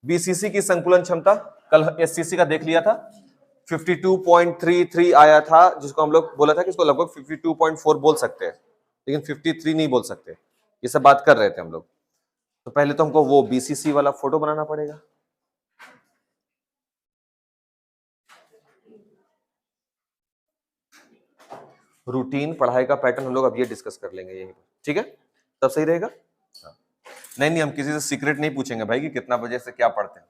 BCC की संकुलन क्षमता कल एससीसी का देख लिया था, 52.33 आया था, जिसको हम लोग बोला था कि इसको लगभग 52.4 बोल सकते हैं, लेकिन 53 नहीं बोल सकते। ये सब बात कर रहे थे हम लोग। तो पहले तो हमको वो बीसीसी वाला फोटो बनाना पड़ेगा। रूटीन पढ़ाई का पैटर्न हम लोग अब ये डिस्कस कर लेंगे यही, ठीक है? तब सही रहेगा। नहीं नहीं, हम किसी से सीक्रेट नहीं पूछेंगे भाई कि कितना बजे से क्या पढ़ते हैं,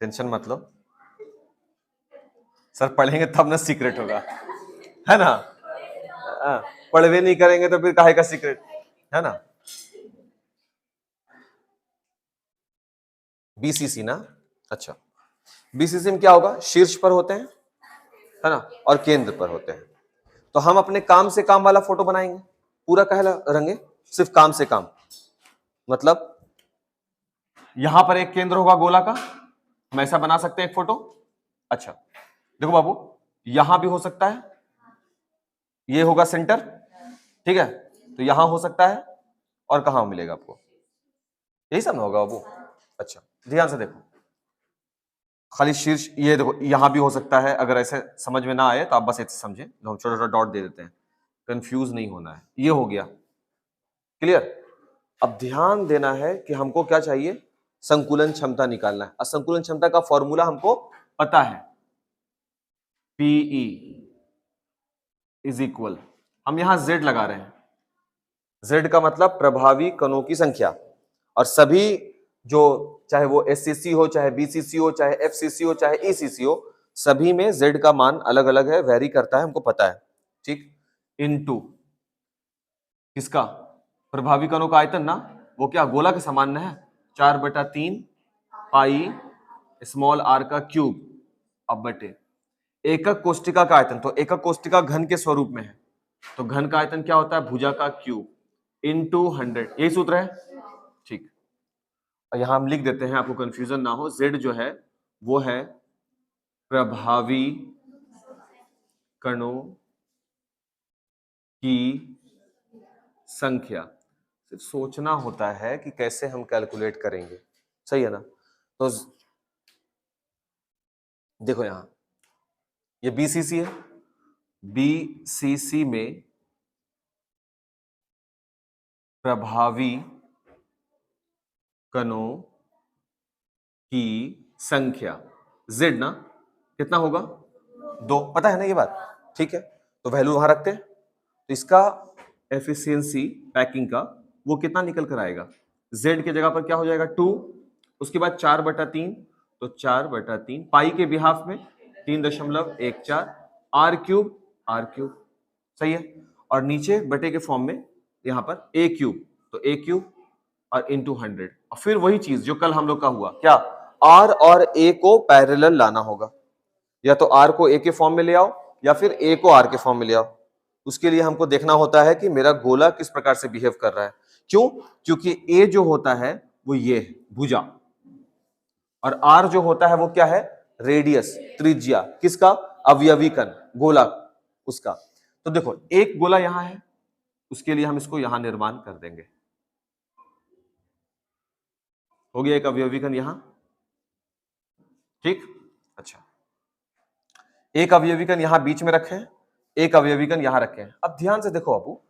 टेंशन मत लो। सर पढ़ेंगे तब ना सीक्रेट होगा, है ना? पढ़वे नहीं करेंगे तो फिर काहे का सीक्रेट, है ना? बीसीसी ना, अच्छा, बीसीसी में क्या होगा? शीर्ष पर होते हैं, है ना, और केंद्र पर होते हैं। तो हम अपने काम से काम वाला फोटो बनाएंगे, पूरा कहला रंगे, सिर्फ काम से काम, मतलब यहां पर एक केंद्र होगा गोला का, हम ऐसा बना सकते हैं एक फोटो। अच्छा देखो बाबू, यहां भी हो सकता है, ये होगा सेंटर, ठीक है? तो यहां हो सकता है, और कहां मिलेगा आपको? यही सब ना होगा बाबू। अच्छा ध्यान से देखो, खाली शीर्ष, ये देखो यहां भी हो सकता है। अगर ऐसे समझ में ना आए तो आप बस ऐसे समझे, हम छोटा छोटा डॉट दे देते हैं, कंफ्यूज नहीं होना है। ये हो गया क्लियर। अब ध्यान देना है कि हमको क्या चाहिए? संकुलन क्षमता निकालना है। संकुलन क्षमता का फॉर्मूला हमको पता है, पीई इज इक्वल, हम यहां Z लगा रहे हैं। Z का मतलब प्रभावी कणों की संख्या, और सभी जो, चाहे वो एससीसी हो, चाहे बीसीसी हो, चाहे एफसीसी हो, चाहे ईसीसी हो, सभी में Z का मान अलग अलग है, वेरी करता है, हमको पता है, ठीक? इनटू किसका? प्रभावी कणों का आयतन ना, वो क्या गोला के समान ना है, 4/3 पाई स्मॉल r का क्यूब, अब बटे एकक कोष्टिका का आयतन। तो एकक कोष्टिका घन के स्वरूप में है, तो घन का आयतन क्या होता है? भुजा का क्यूब इनटू 100, यही सूत्र है, ठीक। और यहां हम लिख देते हैं, आपको कंफ्यूजन ना हो, Z जो है वो है प्रभावी कणों की संख्या। सिर्फ सोचना होता है कि कैसे हम कैलकुलेट करेंगे, सही है ना? तो देखो यहां ये बीसीसी है, बीसीसी में प्रभावी कणों की संख्या Z ना कितना होगा? 2, पता है ना ये बात, ठीक है? तो वैल्यू वहां रखते हैं, तो इसका एफिशिएंसी पैकिंग का वो कितना निकल कर आएगा? Z के जगह पर क्या हो जाएगा? 2, उसके बाद 4/3, तो 4/3 पाई के बिहाफ में 3.14 r क्यूब, सही है? और नीचे बटे के फॉर्म में यहां पर a क्यूब, तो a क्यूब और इंटू 100, और फिर वही चीज जो कल हम लोग का हुआ, क्या? r और a को पैरेलल लाना होगा, या तो r को a के फॉर्म में ले आओ, या फिर a को r के फॉर्म में ले आओ। उसके लिए हमको देखना होता है कि मेरा गोला किस प्रकार से बिहेव कर रहा है। क्यों? क्योंकि a जो होता है वो ये है, भुजा, और r जो होता है वो क्या है? रेडियस, त्रिज्या, किसका? अवयवी कण, गोला उसका। तो देखो एक गोला यहां है, उसके लिए हम इसको यहां निर्माण कर देंगे, हो गया एक अवयवी कण यहां, ठीक। अच्छा, एक अवयवी कण यहां बीच में रखे हैं, एक अवयवी कण यहां रखे हैं। अब ध्यान से देखो बाबू,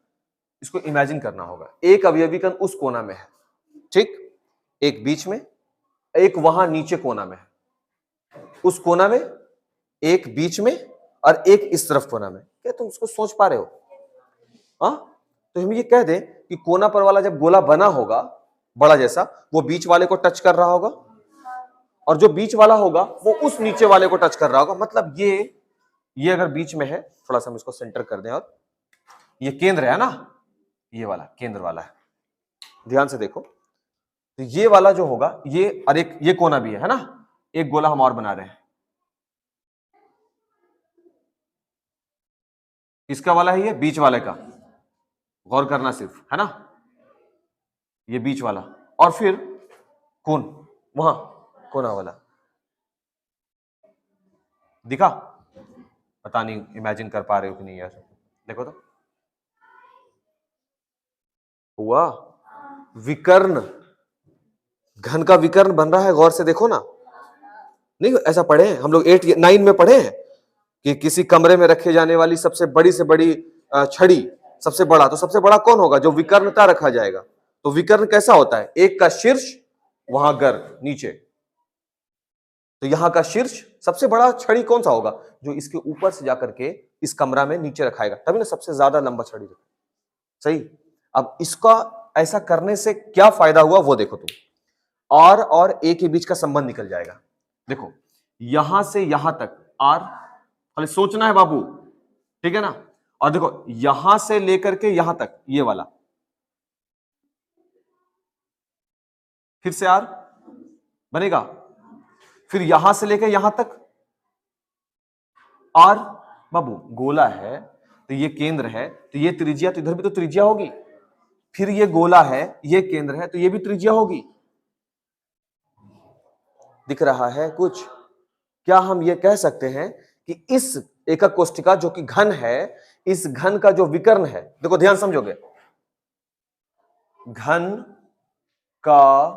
इसको इमेजिन करना होगा, एक अवयवी कण उस कोना में है, ठीक, एक बीच में, एक वहां नीचे कोना में है, उस कोना में एक बीच में, और एक इस तरफ कोना में। क्या तुम उसको सोच पा रहे हो? हाँ, तो हम ये कह दें कि कोना पर वाला जब गोला बना होगा बड़ा जैसा, वो बीच वाले को टच कर रहा होगा, और जो बीच वाला होगा वो उस नीचे वाले को टच कर रहा होगा। मतलब ये अगर बीच में है, थोड़ा सा हम इसको सेंटर कर दें, और ये केंद्र है ना, ये वाला केंद्र वाला है, ध्यान से देखो। तो ये वाला जो होगा, ये और एक ये कोना भी है ना, एक गोला हम और बना रहे हैं, इसका वाला है, ये बीच वाले का, गौर करना सिर्फ, है ना, ये बीच वाला, और फिर कौन वहां कोना वाला, दिखा? पता नहीं इमेजिन कर पा रहे हो कि नहीं यार, देखो तो हुआ विकर्ण, घन का विकर्ण बन रहा है, गौर से देखो ना। नहीं ऐसा पढ़े हैं हम लोग 8 9 में पढ़े हैं कि किसी कमरे में रखे जाने वाली सबसे बड़ी से बड़ी छड़ी, सबसे बड़ा, तो सबसे बड़ा कौन होगा? जो विकर्णता रखा जाएगा। तो विकर्ण कैसा होता है? एक का शीर्ष, वहां गर्भ नीचे। तो यहां का शीर्ष सबसे बड़ा छड़ी कौन सा होगा? जो इसके ऊपर से जाकर के इस कमरा में नीचे रखाएगा, तभी ना सबसे ज्यादा लंबा छड़ी रखा। सही। अब इसका ऐसा करने से क्या फायदा हुआ वो देखो तुम। आर और ए के बीच का संबंध निकल जाएगा। देखो यहां से यहां तक आर, खाली सोचना है बाबू, ठीक है ना। और देखो यहां से लेकर के यहां तक ये वाला, फिर से आर बनेगा, फिर यहां से लेकर यहां तक आर। बाबू गोला है तो ये केंद्र है, तो ये त्रिज्या, तो इधर भी तो त्रिज्या होगी। फिर ये गोला है, ये केंद्र है, तो ये भी त्रिज्या होगी। दिख रहा है कुछ? क्या हम ये कह सकते हैं कि इस एकक कोष्ठिका जो कि घन है, इस घन का जो विकर्ण है, देखो ध्यान समझोगे, घन का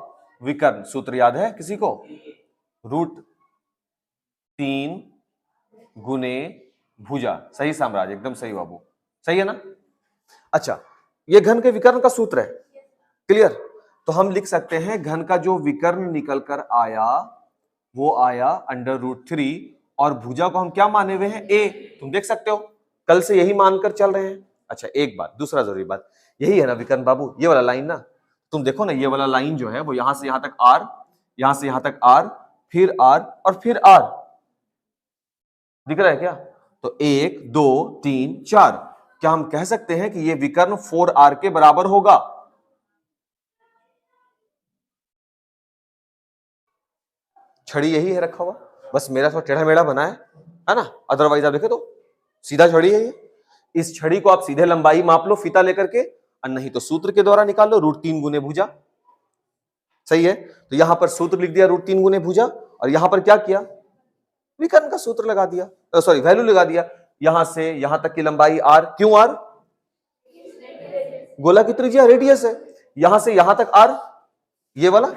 विकर्ण सूत्र याद है किसी को? √3 गुने भुजा। सही साम्राज्य, एकदम सही बाबू, सही है ना। अच्छा, ये घन के विकर्ण का सूत्र है, क्लियर। तो हम लिख सकते हैं घन का जो विकर्ण निकल कर आया वो आया √3, और भुजा को हम क्या माने हुए हैं? ए। तुम देख सकते हो कल से यही मानकर चल रहे हैं। अच्छा एक बात, दूसरा जरूरी बात, यही है ना विकर्ण बाबू, ये वाला लाइन ना। तुम देखो ना, ये वाला लाइन जो है वो यहां से यहां तक आर, यहां से यहां तक आर, फिर आर और फिर आर, दिख रहा है क्या? तो 1 2 3 4, क्या हम कह सकते हैं कि ये विकर्ण 4r के बराबर होगा? छड़ी यही है रखा हुआ, बस मेरा थोड़ा टेढ़ा मेढ़ा बना है ना। अदरवाइज आप देखे तो सीधा छड़ी है ये। इस छड़ी को आप सीधे लंबाई माप लो फीता लेकर के, और नहीं तो सूत्र के द्वारा निकाल लो, √3 गुने भुजा। सही है। तो यहां पर सूत्र लिख दिया √3 गुने भुजा, और यहां पर क्या किया? विकर्ण का सूत्र लगा दिया, सॉरी वैल्यू लगा दिया। यहां से यहां तक की लंबाई आर, क्यों आर? गोला की त्रिज्या रेडियस है। यहां से यहां तक आर, ये वाला,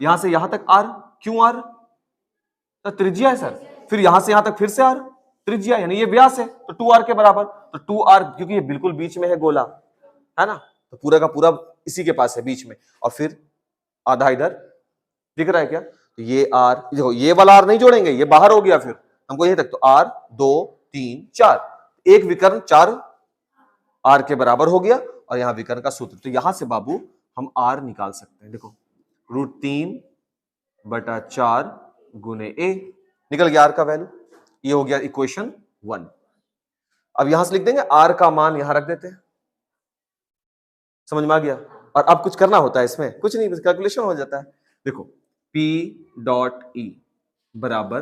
यहां से यहां तक आर, क्यों आर? तो त्रिज्या है सर। फिर यहां से यहां तक फिर से आर, त्रिज्या यानी ये व्यास है, तो 2r के बराबर। तो 2r क्योंकि ये बिल्कुल बीच में है गोला, है ना, तो पूरा का पूरा इसी के पास है बीच में, और फिर आधा इधर, दिख रहा है क्या? तो ये आर, देखो ये वाला आर नहीं जोड़ेंगे, ये बाहर हो गया, फिर हमको यहीं तक, तो आर 2 3 4, एक विकर्ण 4 आर के बराबर हो गया, और यहां विकर्ण का सूत्र। तो यहां से बाबू हम आर निकाल सकते हैं। देखो √3/4 गुने ए, निकल गया आर का वैल्यू। ये हो गया इक्वेशन 1। अब यहां से लिख देंगे आर का मान यहां रख देते हैं, समझ में आ गया। और अब कुछ करना होता है इसमें, कुछ नहीं, बस कैलकुलेशन हो जाता है। देखो P.E बराबर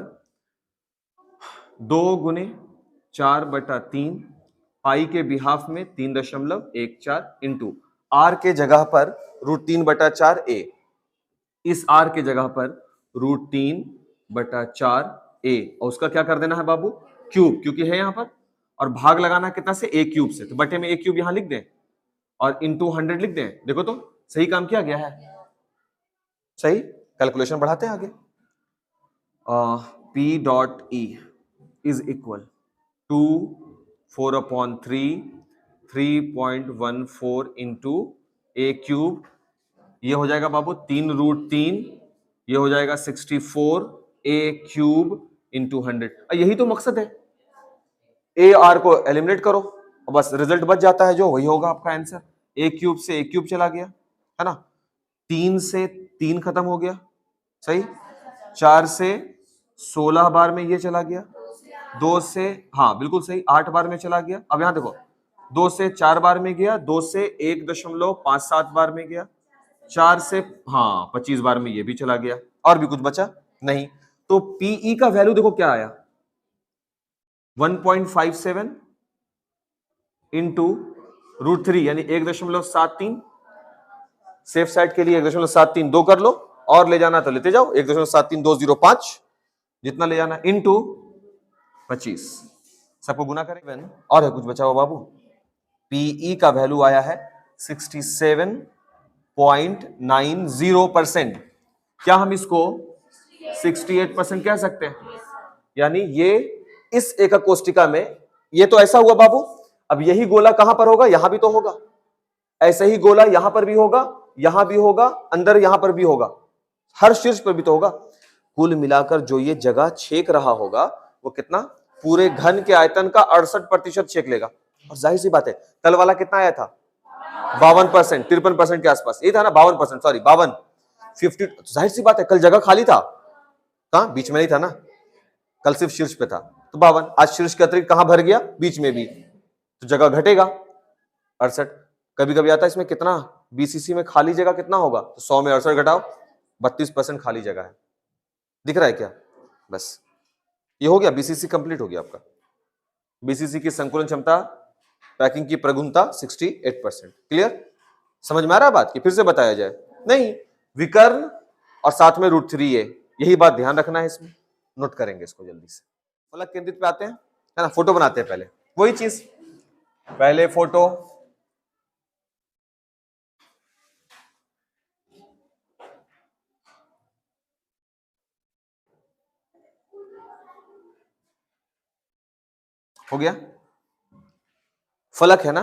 2 गुने 4/3 पाई के बिहाफ में 3.14 इंटू आर के जगह पर √3/4 ए, इस आर के जगह पर √3/4 ए, और उसका क्या कर देना है बाबू? क्यूब, क्योंकि है यहां पर, और भाग लगाना कितना से? a क्यूब से, तो बटे में a क्यूब यहां लिख दें और इंटू 100 लिख दें। देखो तो सही काम किया गया है, सही। कैलकुलेशन बढ़ाते हैं आगे। P.E is equal to 4/3 3.14 into a cube, ये हो जाएगा बाबू 3√3, ये हो जाएगा 64 a क्यूब इंटू 100। यही तो मकसद है, ए आर को एलिमिनेट करो और बस रिजल्ट बच जाता है, जो वही होगा आपका आंसर। a क्यूब से a क्यूब चला गया, है ना, 3 से 3 खत्म हो गया, सही। 4 से 16 बार में ये चला गया, 2 से, हाँ बिल्कुल सही, 8 बार में चला गया। अब यहां देखो 2 से 4 बार में गया, 2 से 1.57 बार में गया, 4 से, हाँ 25 बार में ये भी चला गया, और भी कुछ बचा नहीं। तो Pe का वैल्यू देखो क्या आया, 1.57 इंटू √3 यानी 1.73, सेफ साइड के लिए 1.73 2 कर लो, और ले जाना तो लेते जाओ, 1.73205 जितना ले जाना, इंटू 25, सबको गुना करें। और है कुछ बचा हुआ बाबू? Pe का वैल्यू आया है 67.90%। क्या हम इसको 68% कह सकते हैं? यानी ये इस एकक कोष्टिका में ये तो ऐसा हुआ बाबू, अब यही गोला कहां पर होगा? यहां भी तो होगा। ऐसा ही गोला यहां पर भी होगा, यहां भी होगा, अंदर यहां पर भी होगा, हर शीर्ष पर भी तो होगा। कुल मिलाकर जो ये जगह छेक रहा होगा वो कितना? पूरे घन के आयतन का 68% छेक लेगा। और जाहिर सी बात है कल वाला कितना आया था? 52%, 53% के आसपास, ये था ना 52%, सॉरी 52, 50। जाहिर सी बात है कल जगह खाली था, कहां? बीच में नहीं था ना, कल सिर्फ शीर्ष पे था, तो 52। आज शीर्ष के अतिरिक्त कहां भर गया? बीच में भी, तो जगह घटेगा 68। कभी कभी आता है इसमें कितना बीसीसी में खाली जगह कितना होगा? तो 100 में 68 घटाओ, 32% खाली जगह है। दिख रहा है क्या? बस ये हो गया, बीसीसी कंप्लीट हो गया आपका। बीसीसी की संकुलन क्षमता, पैकिंग की प्रगुणता 68%। क्लियर? समझ में आ रहा है बात की फिर से बताया जाए? नहीं, विकर्ण और साथ में √3a, यही बात ध्यान रखना है इसमें, नोट करेंगे इसको जल्दी से। फलक केंद्रित पे आते हैं, है ना? फोटो बनाते हैं पहले, वही चीज, पहले फोटो, हो गया। फलक है ना,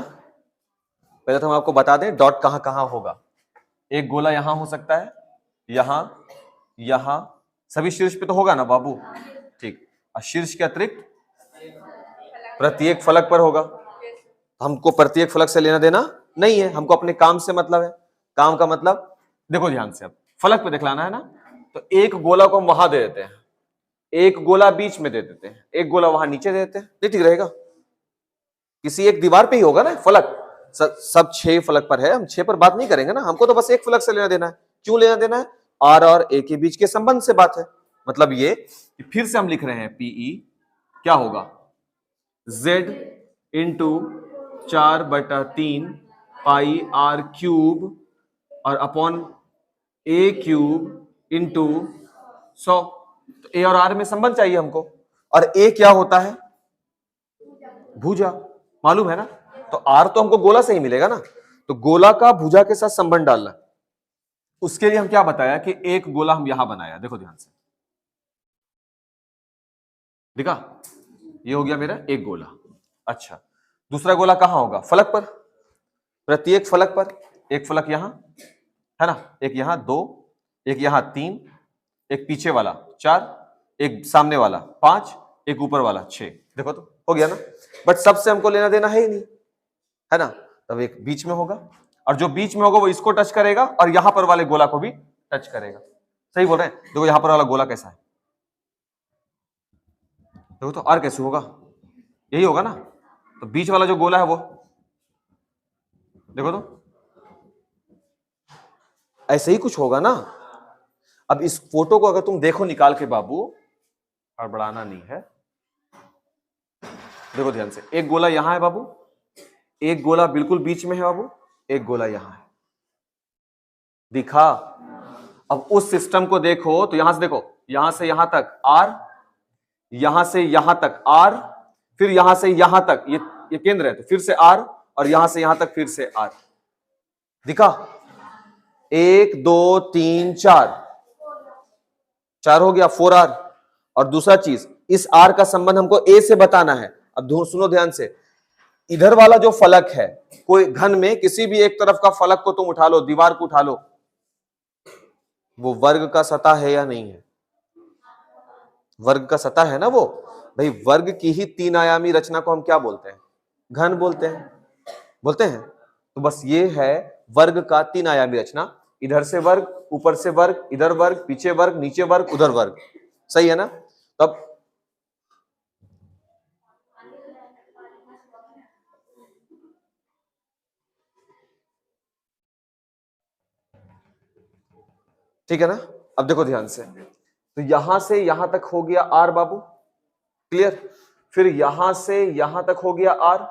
पहले तो हम आपको बता दें डॉट कहां कहां होगा। एक गोला यहां हो सकता है, यहां, यहां, सभी शीर्ष पे तो होगा ना बाबू? ठीक, और शीर्ष के अतिरिक्त प्रत्येक फलक पर होगा। हमको प्रत्येक फलक से लेना देना नहीं है, हमको अपने काम से मतलब है। काम का मतलब देखो ध्यान से, अब फलक पे दिखलाना है ना, तो एक गोला को हम वहां दे देते हैं, एक गोला बीच में दे देते हैं, एक गोला वहां नीचे दे देते हैं, ये ठीक रहेगा। किसी एक दीवार पे ही होगा ना फलक, सब 6 फलक पर है, हम 6 पर बात नहीं करेंगे ना, हमको तो बस एक फलक से लेना देना है। क्यों लेना देना है? आर और ए के बीच के संबंध से बात है। मतलब ये फिर से हम लिख रहे हैं पीई क्या होगा? Z into 4/3 pi r cube और अपॉन ए क्यूब इंटू 100। तो ए और आर में संबंध चाहिए हमको, और ए क्या होता है? भुजा, मालूम है ना? तो आर तो हमको गोला से ही मिलेगा ना, तो गोला का भुजा के साथ संबंध डालना। उसके लिए हम क्या बताया कि एक गोला हम यहां बनाया, देखो ध्यान से, दिखा? ये हो गया मेरा एक गोला। अच्छा, दूसरा गोला कहां होगा? फलक पर, प्रत्येक फलक पर। एक फलक यहां है ना, एक यहां 2, एक यहां 3, एक पीछे वाला 4, एक सामने वाला 5, एक ऊपर वाला 6। देखो तो हो गया ना। बट सबसे हमको लेना देना है ही नहीं, है ना? तब एक बीच में होगा, और जो बीच में होगा वो इसको टच करेगा और यहां पर वाले गोला को भी टच करेगा। सही बोल रहे हैं? देखो यहां पर वाला गोला कैसा है, देखो तो आर कैसे होगा? यही होगा ना। तो बीच वाला जो गोला है वो देखो तो ऐसे ही कुछ होगा ना। अब इस फोटो को अगर तुम देखो निकाल के बाबू, हड़बड़ाना नहीं है, देखो ध्यान से, एक गोला यहां है बाबू, एक गोला बिल्कुल बीच में है बाबू, एक गोला यहां है, दिखा? अब उस सिस्टम को देखो तो यहां से देखो, यहां से यहां तक आर, यहां से यहां तक आर, फिर यहां से यहां तक ये केंद्र है, तो फिर से आर, और यहां से यहां तक फिर से आर, दिखा? 1 2 3 4, 4 हो गया, 4R। और दूसरा चीज, इस आर का संबंध हमको ए से बताना है। अब सुनो ध्यान से, इधर वाला जो फलक है, कोई घन में किसी भी एक तरफ का फलक को तुम उठा लो, दीवार को उठा लो, वो वर्ग का सतह है या नहीं है? वर्ग का सतह है ना वो। भाई वर्ग की ही 3 आयामी रचना को हम क्या बोलते हैं? घन बोलते हैं, बोलते हैं। तो बस ये है वर्ग का 3 आयामी रचना, इधर से वर्ग, ऊपर से वर्ग, इधर वर्ग, पीछे वर्ग, नीचे वर्ग, उधर वर्ग। सही है ना? तब ठीक है ना? अब देखो ध्यान से, तो यहां से यहां तक हो गया आर बाबू, क्लियर? फिर यहां से यहां तक हो गया आर,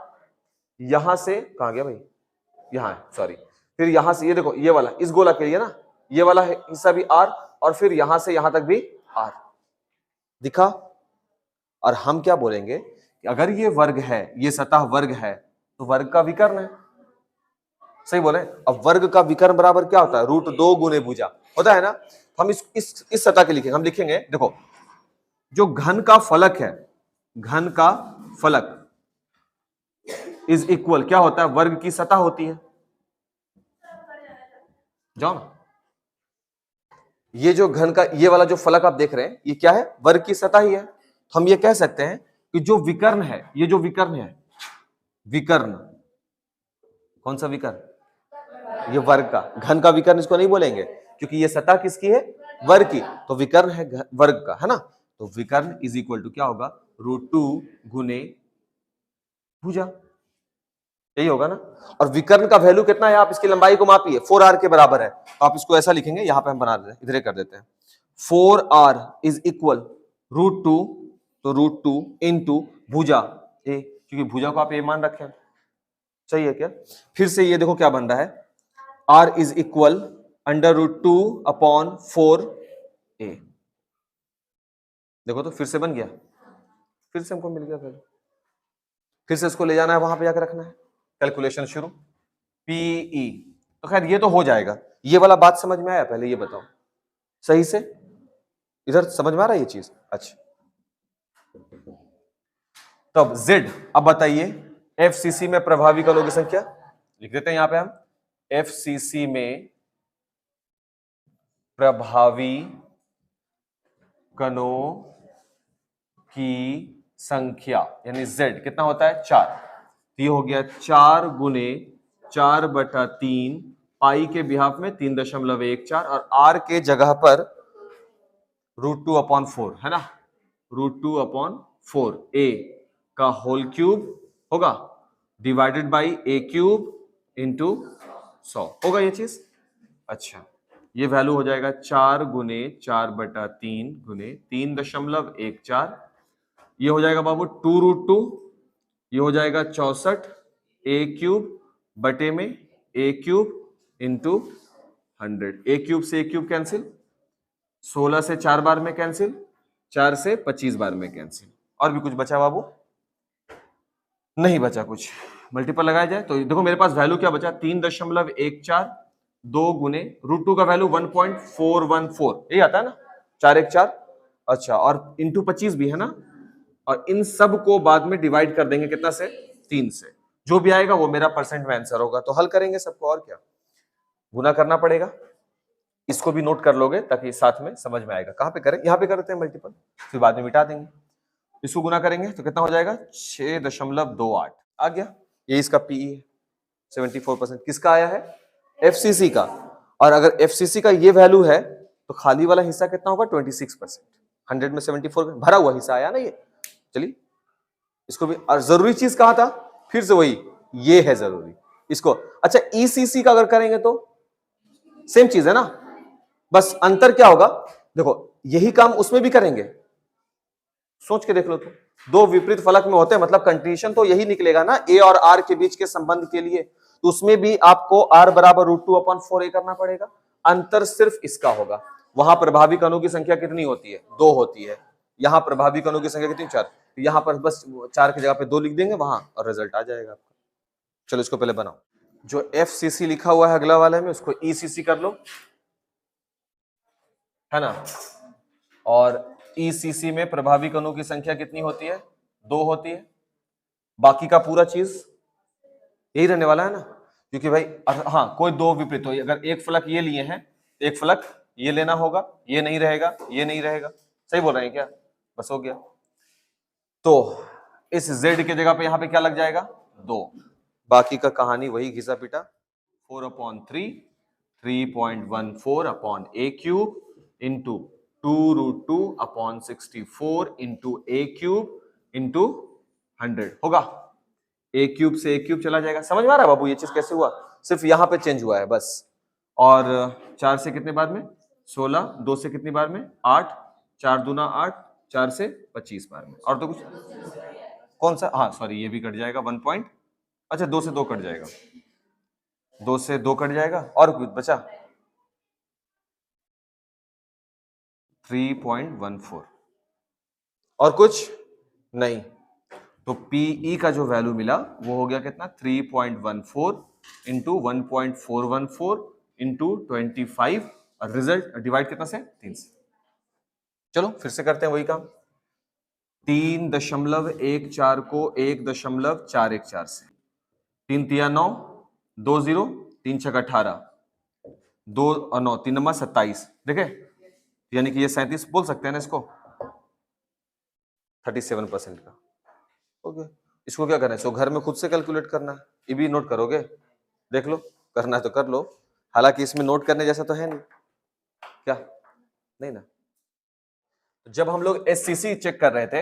यहां से कहां गया भाई? यहां है, सॉरी। फिर यहां से ये देखो, ये वाला इस गोला के लिए ना, ये वाला हिस्सा भी आर, और फिर यहां से यहां तक भी आर, दिखा? और हम क्या बोलेंगे कि अगर ये वर्ग है, ये सतह वर्ग है, तो वर्ग का विकर्ण है। सही बोले? अब वर्ग का विकर्ण बराबर क्या होता है? √2 गुने भुजा होता है ना। तो हम इस सतह के लिखेंगे, हम लिखेंगे देखो जो घन का फलक है, घन का फलक इज इक्वल क्या होता है, वर्ग की सतह होती है। जाओ ना, ये जो घन का ये वाला जो फलक आप देख रहे हैं ये क्या है, वर्ग की सतह ही है। तो हम ये कह सकते हैं कि जो विकर्ण है, ये जो विकर्ण है, विकर्ण कौन सा विकर्ण, ये वर्ग का, घन का विकर्ण इसको नहीं बोलेंगे क्योंकि ये सतह किसकी है, वर्ग की, तो विकर्ण है वर्ग का, है ना। तो विकर्ण इज इक्वल टू क्या होगा, √2 गुने भुजा, यही होगा ना। और विकर्ण का वैल्यू कितना है, आप इसकी लंबाई को मापिए, 4r के बराबर है, तो आप इसको ऐसा लिखेंगे, यहां पे हम बना देते हैं, इधर कर देते हैं, 4r इज इक्वल √2, तो √2 इंटू भुजा ए, क्योंकि भुजा को आप ए मान रखे हैं, सही है क्या। फिर से ये देखो क्या बन रहा है, r is equal √2 upon 4a, देखो तो फिर से बन गया, फिर से हमको मिल गया वैल्यू, फिर से इसको ले जाना है, वहां पे जाकर रखना है, कैलकुलेशन शुरू, पीई। तो खैर ये तो हो जाएगा, ये वाला बात समझ में आया, पहले ये बताओ सही से, इधर समझ में आ रहा है ये चीज, अच्छा। तब Z, अब बताइए FCC में प्रभावी कणों की संख्या लिख देते हैं यहां पे हम, FCC में प्रभावी कणों की संख्या यानी Z कितना होता है, 4, तो ये हो गया 4 गुने 4/3 पाई के बिहाफ में 3.14 और R के जगह पर √2 अपॉन 4 है ना, √2 अपॉन 4 a का होल क्यूब होगा divided by a cube into 100 होगा ये चीज। अच्छा ये वैल्यू हो जाएगा 4 गुने 4/3 गुने 3.14, ये हो जाएगा बाबू 2√2, ये हो जाएगा 64 a क्यूब बटे में a cube into 100, a cube से a क्यूब कैंसिल, 16 से 4 बार में कैंसिल, 4 से 25 बार में कैंसिल, और भी कुछ बचा बाबू, नहीं बचा कुछ, मल्टीपल लगाया जाए तो देखो मेरे पास वैल्यू क्या बचा, 3.14, 2 गुने √2 का वैल्यू 1.414, यही आता है ना, 4 1 4, अच्छा और इंटू 25 भी है ना, और इन सब को बाद में डिवाइड कर देंगे कितना से, 3 से, जो भी आएगा वो मेरा परसेंट में आंसर होगा। तो हल करेंगे सबको, और क्या गुना करना पड़ेगा, इसको भी नोट कर लोगे ताकि साथ में समझ में आएगा। कहां पे करें, यहां पे करते हैं मल्टीपल, फिर बाद में मिटा देंगे, इसको गुना करेंगे तो कितना हो जाएगा 6.28 आ गया, ये इसका पीई है, 74%। किसका आया है, एफसीसी का, और अगर एफसीसी का ये वैल्यू है तो खाली वाला हिस्सा कितना होगा 26%, 100 में 74 भरा हुआ हिस्सा आया ना ये। चलिए इसको भी, और जरूरी चीज कहा था, फिर से वही ये है जरूरी इसको। अच्छा ईसीसी का अगर करेंगे तो सेम चीज है ना, बस अंतर क्या होगा, देखो यही काम उसमें भी करेंगे, सोच के देख लो तो, दो विपरीत फलक में होते हैं, मतलब कंडीशन तो यही निकलेगा ना ए और आर के बीच के संबंध के लिए, तो उसमें भी आपको आर बराबर √2 अपॉन 4a करना पड़ेगा। अंतर सिर्फ इसका होगा, वहां प्रभावी कणों की संख्या कितनी होती है, 2 होती है, यहां प्रभावी कणों की संख्या कितनी, 4, यहां पर बस 4 की जगह पे 2 लिख देंगे वहां और रिजल्ट आ जाएगा आपका। चलो इसको पहले बनाओ, जो एफसीसी लिखा हुआ है अगला वाले में उसको ईसीसी कर लो, है ना, और ईसीसी में प्रभावी कणों की संख्या कितनी होती है, 2 होती है, बाकी का पूरा चीज यही रहने वाला है ना, क्योंकि भाई हाँ कोई दो विपरीत हो, अगर एक फलक ये लिए हैं एक फलक ये लेना होगा, ये नहीं रहेगा, ये नहीं रहेगा, सही बोल रहे हैं क्या, बस हो गया। तो इस z के जगह पे यहां पे क्या लग जाएगा 2, बाकी का कहानी वही घिसा पिटा, 4/3 3.14 upon a cube into 2√2 upon 64 into a cube into 100 होगा, a क्यूब से a क्यूब चला जाएगा। समझ में आ रहा है बाबू ये चीज कैसे हुआ, सिर्फ यहां पे चेंज हुआ है बस। और 4 से कितने बार में 16, 2 से कितनी बार में 8, 4 दूना 8, 4 से 25 बार में, और तो कुछ कौन सा, हाँ सॉरी ये भी कट जाएगा 1 पॉइंट, अच्छा 2 से 2 कट जाएगा, 2 से 2 कट जाएगा, और कुछ बचा 3.14, और कुछ नहीं, तो पीई का जो वैल्यू मिला वो हो गया कितना 3.14 इंटू 1.414 इंटू 25 और रिजल्ट डिवाइड कितना से 3 से। चलो फिर से करते हैं वही काम। 3.14 को 1.414 से, 3 तिया 9, 2 0, 3 छक 18, 2 और 9, 3 नंबर 27, देखे, यानी कि ये 37 बोल सकते हैं ना इसको, 37% का। ओके, इसको क्या करना है, इसको घर में खुद से कैलकुलेट करना है। ये भी नोट करोगे, देख लो, करना है तो कर लो, हालांकि इसमें नोट करने जैसा तो है नहीं, क्या नहीं ना। जब हम लोग एससीसी चेक कर रहे थे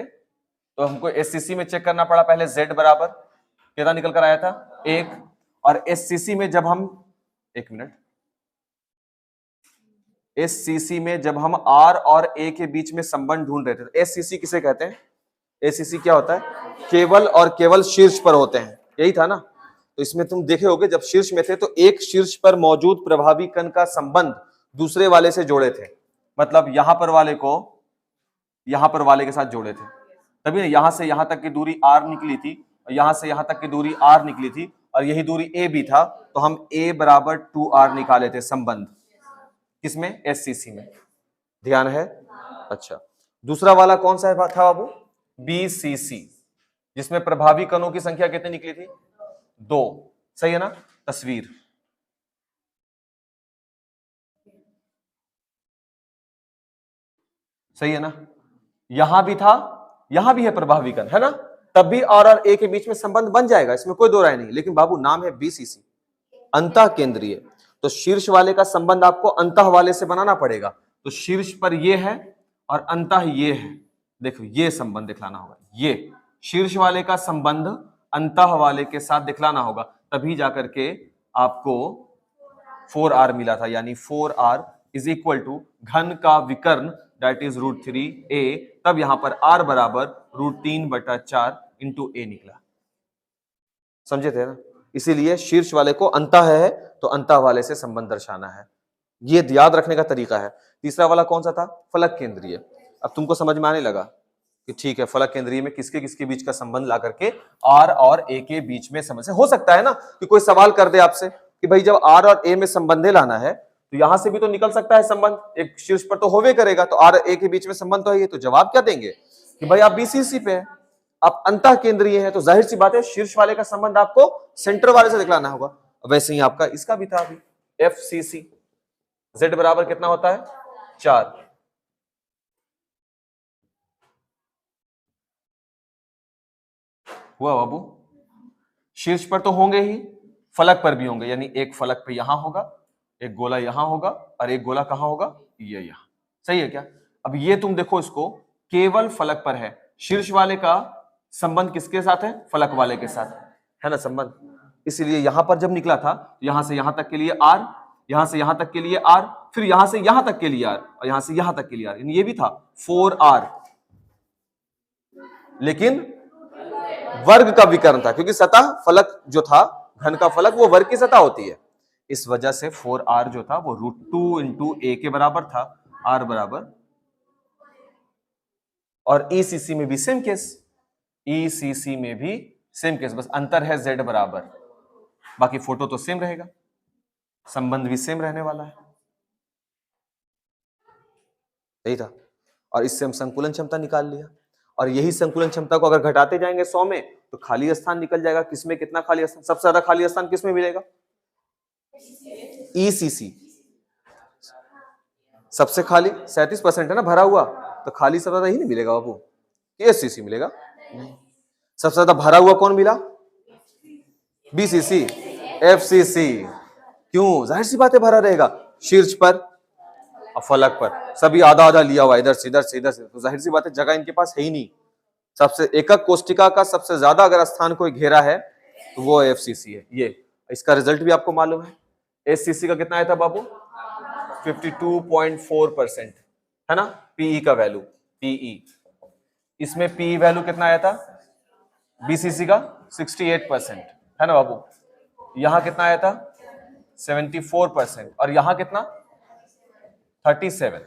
तो हमको एससीसी में चेक करना पड़ा पहले z बराबर कितना निकल कर आया था 1, और एससीसी में जब हम, एक मिनट, एससीसी में जब हम r और a के बीच में संबंध ढूंढ रहे थे, तो एससीसी किसे कहते हैं, एससीसी क्या होता है, केवल और केवल शीर्ष पर होते हैं, यही था ना। तो इसमें तुम देखे होगे जब शीर्ष में थे तो एक शीर्ष पर मौजूद प्रभावी कण का संबंध दूसरे वाले से जोड़े थे, मतलब यहां पर वाले को यहां पर वाले के साथ जोड़े थे, तभी ना यहां से यहां तक की दूरी r निकली थी, और यहां से यहां तक की दूरी r निकली थी, और यही दूरी a भी था, तो हम a बराबर 2r निकाले थे संबंध, किसमें, एससीसी में, ध्यान है। अच्छा, दूसरा वाला कौन सा था बाबू, बीसीसी, जिसमें प्रभावी कणों की संख्या कितनी निकली थी, 2, सही है ना। तस्वीर, सही है ना, यहां भी था, यहां भी है प्रभावी कण, है ना, तब भी r और a के बीच में संबंध बन जाएगा, इसमें कोई दो राय नहीं। लेकिन बाबू नाम है बीसीसी, अंतः केंद्रीय, तो शीर्ष वाले का संबंध आपको अंतः वाले से बनाना पड़ेगा। तो शीर्ष पर ये है और अंतः ये है, देखो ये संबंध दिखलाना होगा, ये शीर्ष वाले का संबंध अंतः वाले के साथ दिखलाना होगा, तभी जाकर के आपको 4r मिला था, यानी 4r इज इक्वल टू घन का विकर्ण दैट इज √3a, तब यहां पर r बराबर √3/4 इंटू a निकला, समझे थे ना। इसीलिए शीर्ष वाले को अंतः है तो अंतः वाले से संबंध दर्शाना है, ये याद रखने का तरीका है। तीसरा वाला कौन सा था, फलक केंद्रीय। अब तुमको समझ में आने लगा कि ठीक है, फलक केंद्रीय में किसके किसके बीच का संबंध ला करके r और a के बीच में समझ से हो सकता है ना कि कोई सवाल कर दे आपसे कि भाई जब r और a में संबंध लाना है तो यहां से भी तो निकल सकता है संबंध, एक शीर्ष पर तो होवे करेगा, तो r a के बीच में संबंध तो है, तो जवाब क्या देंगे कि भाई आप बीसीसी पे है, आप अंतः केंद्रीय है, तो जाहिर सी बात है शीर्ष वाले का संबंध आपको सेंटर वाले से दिखलाना होगा। वैसे ही आपका इसका भी था अभी एफसीसी, z बराबर कितना होता है 4, हुआ बाबू, शीर्ष पर तो होंगे ही, फलक पर भी होंगे, यानी एक फलक पे यहां होगा, एक गोला यहां होगा, और एक गोला कहां होगा, ये यहां, सही है क्या। अब ये तुम देखो, इसको केवल फलक पर है, शीर्ष वाले का संबंध किसके साथ है, फलक वाले के साथ है ना संबंध, इसलिए यहां पर जब निकला था यहां से यहां तक के लिए r, यहां से यहां तक के लिए r, फिर यहां से यहां तक के लिए r, और यहां से यहां तक के लिए r, ये भी था 4r, लेकिन वर्ग का विकर्ण था, क्योंकि सतह फलक जो था, घन का फलक वो वर्ग की सतह होती है, इस वजह से 4r जो था वो √2 इंटू a के बराबर था, r बराबर, और ईसीसी में भी सेम केस, ईसीसी में भी सेम केस, बस अंतर है z बराबर, बाकी फोटो तो सेम रहेगा, संबंध भी सेम रहने वाला है, यही था। और इससे हम संकुलन क्षमता निकाल लिया, और यही संकुलन क्षमता को अगर घटाते जाएंगे 100 में तो खाली स्थान निकल जाएगा, किसमें कितना खाली स्थान, सबसे ज्यादा खाली स्थान किसमें मिलेगा, ईसीसी, सबसे खाली 37% है ना भरा हुआ, तो खाली सबसे ज्यादा ही नहीं मिलेगा बाबू, एससीसी मिलेगा। सबसे ज्यादा भरा हुआ कौन मिला, बीसीसी, एफसीसी, क्यों, जाहिर सी बात है भरा रहेगा, शीर्ष पर और फलक पर सभी आधा आधा लिया हुआ, इधर से इधर से इधर से, तो जाहिर सी बात है जगह इनके पास है ही नहीं। सबसे एकक कोष्टिका का सबसे ज्यादा अगर स्थान कोई घेरा है तो वो एफसीसी है, ये इसका रिजल्ट भी आपको मालूम है। एससीसी का कितना आया था बाबू, 52.4% है ना, पीई का वैल्यू, पीई, इसमें पीई वैल्यू कितना आया था, बीसीसी का 68% है ना बाबू, यहां कितना आया था 74%, और यहां कितना 37,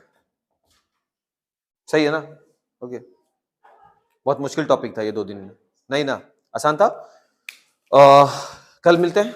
सही है ना। ओके, बहुत मुश्किल टॉपिक था ये 2 दिन में, नहीं ना, आसान था। कल मिलते हैं।